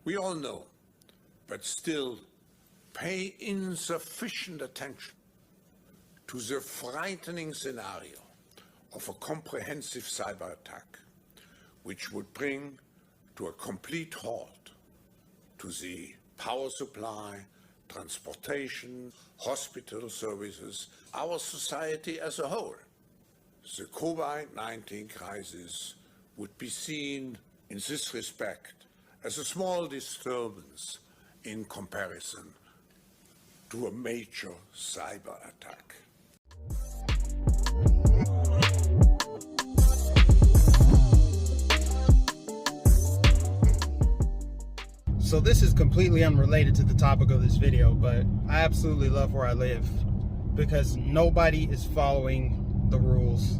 We all know, but still pay insufficient attention to the frightening scenario of a comprehensive cyber attack, which would bring to a complete halt to the power supply, transportation, hospital services, our society as a whole. The COVID-19 crisis would be seen in this respect as a small disturbance in comparison to a major cyber attack. So this is completely unrelated to the topic of this video, but I absolutely love where I live because nobody is following the rules.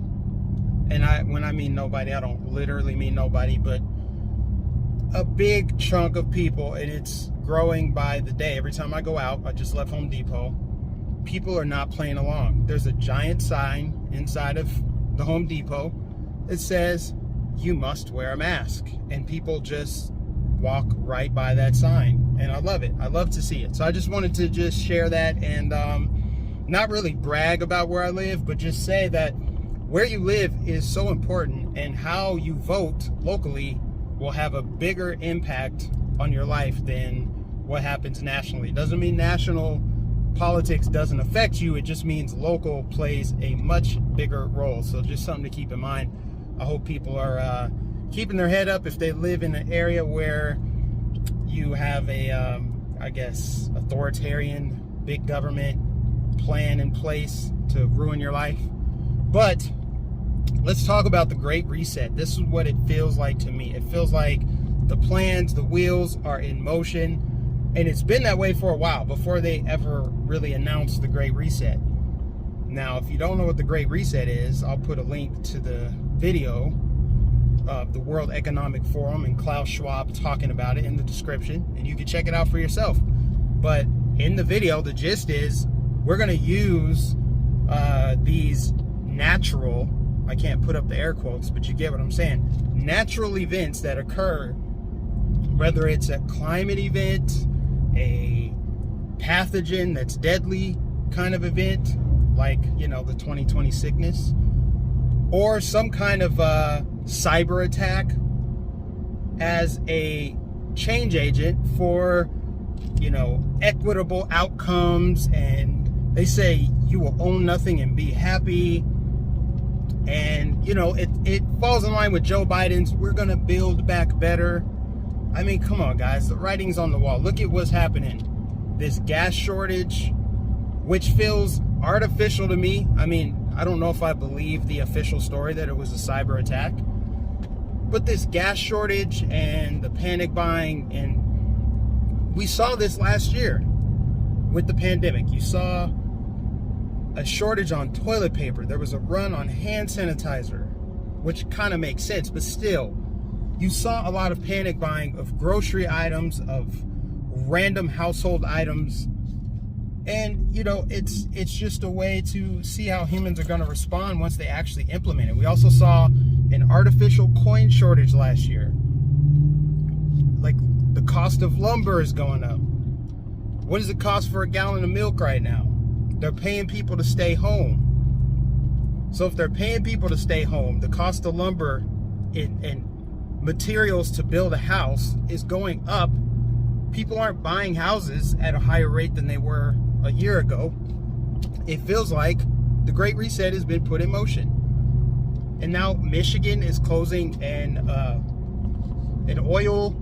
And when I mean nobody, I don't literally mean nobody, but a big chunk of people, and it's growing by the day. Every time I go out, I just left Home Depot, people are not playing along. There's a giant sign inside of the Home Depot that says you must wear a mask, and people just walk right by that sign, and I love it. I love to see it. So I just wanted to just share that and not really brag about where I live, but just say that where you live is so important, and how you vote locally will have a bigger impact on your life than what happens nationally. It doesn't mean national politics doesn't affect you. It just means local plays a much bigger role. So just something to keep in mind. I hope people are keeping their head up if they live in an area where you have a, I guess, authoritarian big government plan in place to ruin your life. But let's talk about the Great Reset. This is what it feels like to me. It feels like the plans, the wheels are in motion, and it's been that way for a while before they ever really announced the Great Reset. Now, if you don't know what the Great Reset is, I'll put a link to the video of the World Economic Forum and Klaus Schwab talking about it in the description, and you can check it out for yourself. But in the video, the gist is we're going to use these natural, I can't put up the air quotes, but you get what I'm saying, natural events that occur, whether it's a climate event, a pathogen that's deadly kind of event, like, you know, the 2020 sickness, or some kind of cyber attack as a change agent for, you know, equitable outcomes. And they say you will own nothing and be happy. And, you know, it falls in line with Joe Biden's, we're going to build back better. I mean, come on, guys, the writing's on the wall. Look at what's happening. This gas shortage, which feels artificial to me. I mean, I don't know if I believe the official story that it was a cyber attack, but this gas shortage and the panic buying, and we saw this last year with the pandemic. You saw a shortage on toilet paper. There was a run on hand sanitizer, which kind of makes sense, but still, you saw a lot of panic buying of grocery items, of random household items. And, you know, it's just a way to see how humans are going to respond once they actually implement it. We also saw an artificial coin shortage last year. Like, the cost of lumber is going up. What does it cost for a gallon of milk right now? They're paying people to stay home. So if they're paying people to stay home, the cost of lumber and materials to build a house is going up. People aren't buying houses at a higher rate than they were a year ago. It feels like the Great Reset has been put in motion. And now Michigan is closing an oil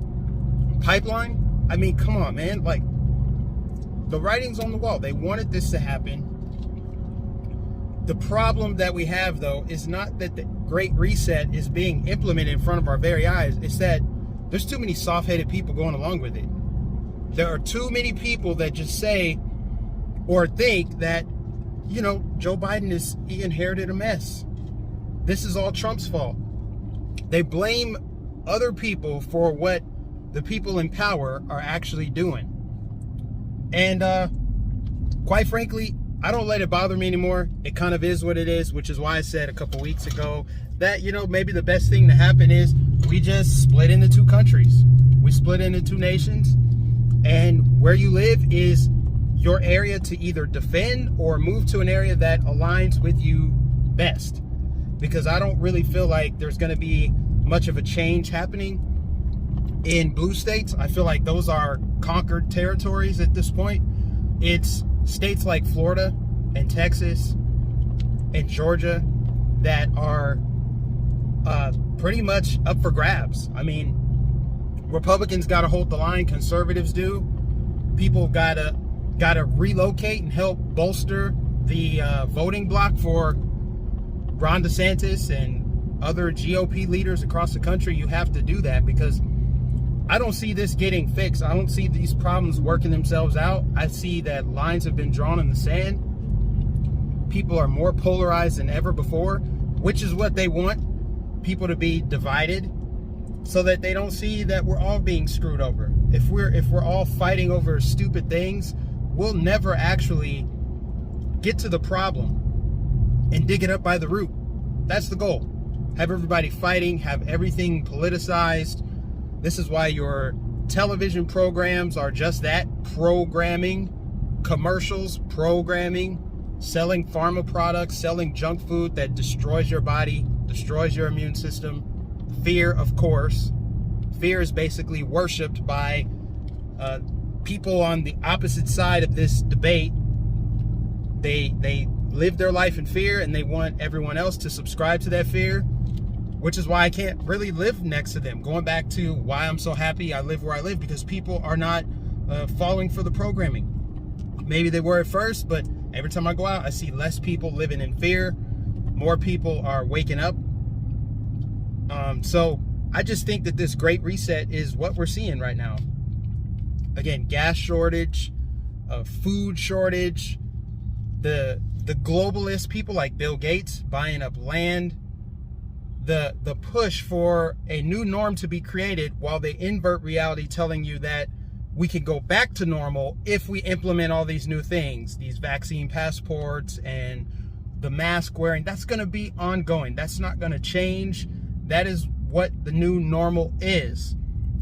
pipeline. I mean, come on, man. Like, the writing's on the wall. They wanted this to happen. The problem that we have, though, is not that the Great Reset is being implemented in front of our very eyes. It's that there's too many soft-headed people going along with it. There are too many people that just say or think that, you know, Joe Biden he inherited a mess. This is all Trump's fault. They blame other people for what the people in power are actually doing. And quite frankly, I don't let it bother me anymore. It kind of is what it is, which is why I said a couple weeks ago that, you know, maybe the best thing to happen is we just split into two countries. We split into two nations, and where you live is your area to either defend or move to an area that aligns with you best. Because I don't really feel like there's going to be much of a change happening in blue states. I feel like those are conquered territories at this point. It's states like Florida and Texas and Georgia that are pretty much up for grabs. I mean, Republicans got to hold the line, conservatives do. People gotta relocate and help bolster the voting bloc for Ron DeSantis and other GOP leaders across the country. You have to do that, because I don't see this getting fixed. I don't see these problems working themselves out. I see that lines have been drawn in the sand. People are more polarized than ever before, which is what they want, people to be divided, so that they don't see that we're all being screwed over. If we're all fighting over stupid things, we'll never actually get to the problem and dig it up by the root. That's the goal. Have everybody fighting, have everything politicized. This is why your television programs are just that, programming, commercials, programming, selling pharma products, selling junk food that destroys your body, destroys your immune system. Fear, of course. Fear is basically worshipped by people on the opposite side of this debate. They live their life in fear, and they want everyone else to subscribe to that fear, which is why I can't really live next to them. Going back to why I'm so happy I live where I live, because people are not falling for the programming. Maybe they were at first, but every time I go out, I see less people living in fear. More people are waking up. So I just think that this great reset is what we're seeing right now. Again, gas shortage, food shortage, the globalist people like Bill Gates buying up land, the push for a new norm to be created while they invert reality, telling you that we can go back to normal if we implement all these new things, these vaccine passports and the mask wearing. That's going to be ongoing. That's not going to change. That is what the new normal is.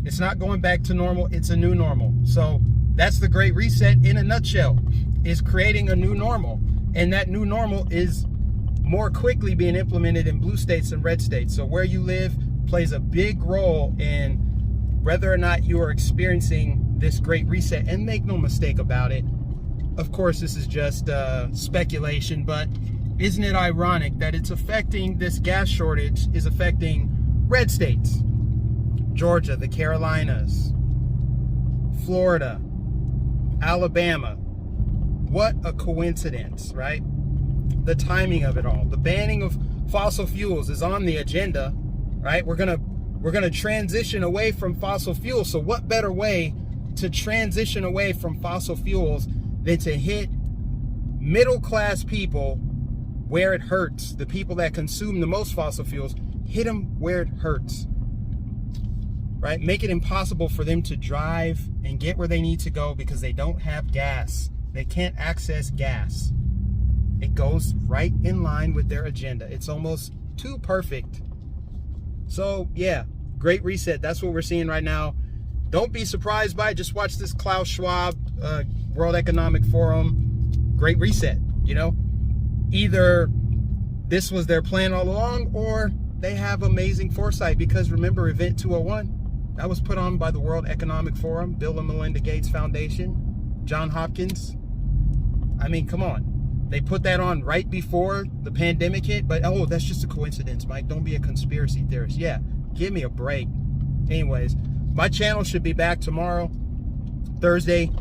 It's not going back to normal. It's a new normal. So that's the Great Reset in a nutshell, is creating a new normal. And that new normal is more quickly being implemented in blue states and red states. So where you live plays a big role in whether or not you are experiencing this Great Reset. And make no mistake about it, of course, this is just speculation, but isn't it ironic that it's affecting, this gas shortage is affecting red states? Georgia, the Carolinas, Florida, Alabama. What a coincidence, right? The timing of it all. The banning of fossil fuels is on the agenda, right? We're gonna transition away from fossil fuels. So what better way to transition away from fossil fuels than to hit middle-class people where it hurts? The people that consume the most fossil fuels, hit them where it hurts, right? Make it impossible for them to drive and get where they need to go because they don't have gas. They can't access gas. It goes right in line with their agenda. It's almost too perfect. So yeah, Great Reset. That's what we're seeing right now. Don't be surprised by it. Just watch this Klaus Schwab, World Economic Forum, Great Reset. You know, either this was their plan all along, or they have amazing foresight. Because remember, Event 201, that was put on by the World Economic Forum, Bill and Melinda Gates Foundation, John Hopkins. I mean, come on. They put that on right before the pandemic hit, but oh, that's just a coincidence, Mike. Don't be a conspiracy theorist. Yeah, give me a break. Anyways, my channel should be back tomorrow, Thursday.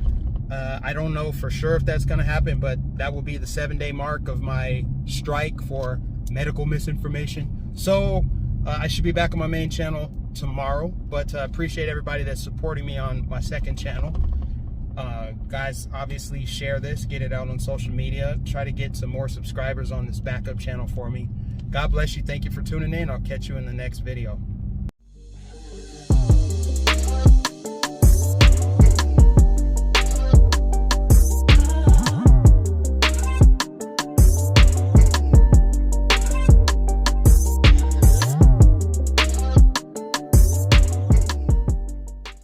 I don't know for sure if that's going to happen, but that will be the 7-day mark of my strike for medical misinformation. So I should be back on my main channel tomorrow, but appreciate everybody that's supporting me on my second channel. Guys, obviously share this, get it out on social media, try to get some more subscribers on this backup channel for me. God bless you. Thank you for tuning in. I'll catch you in the next video.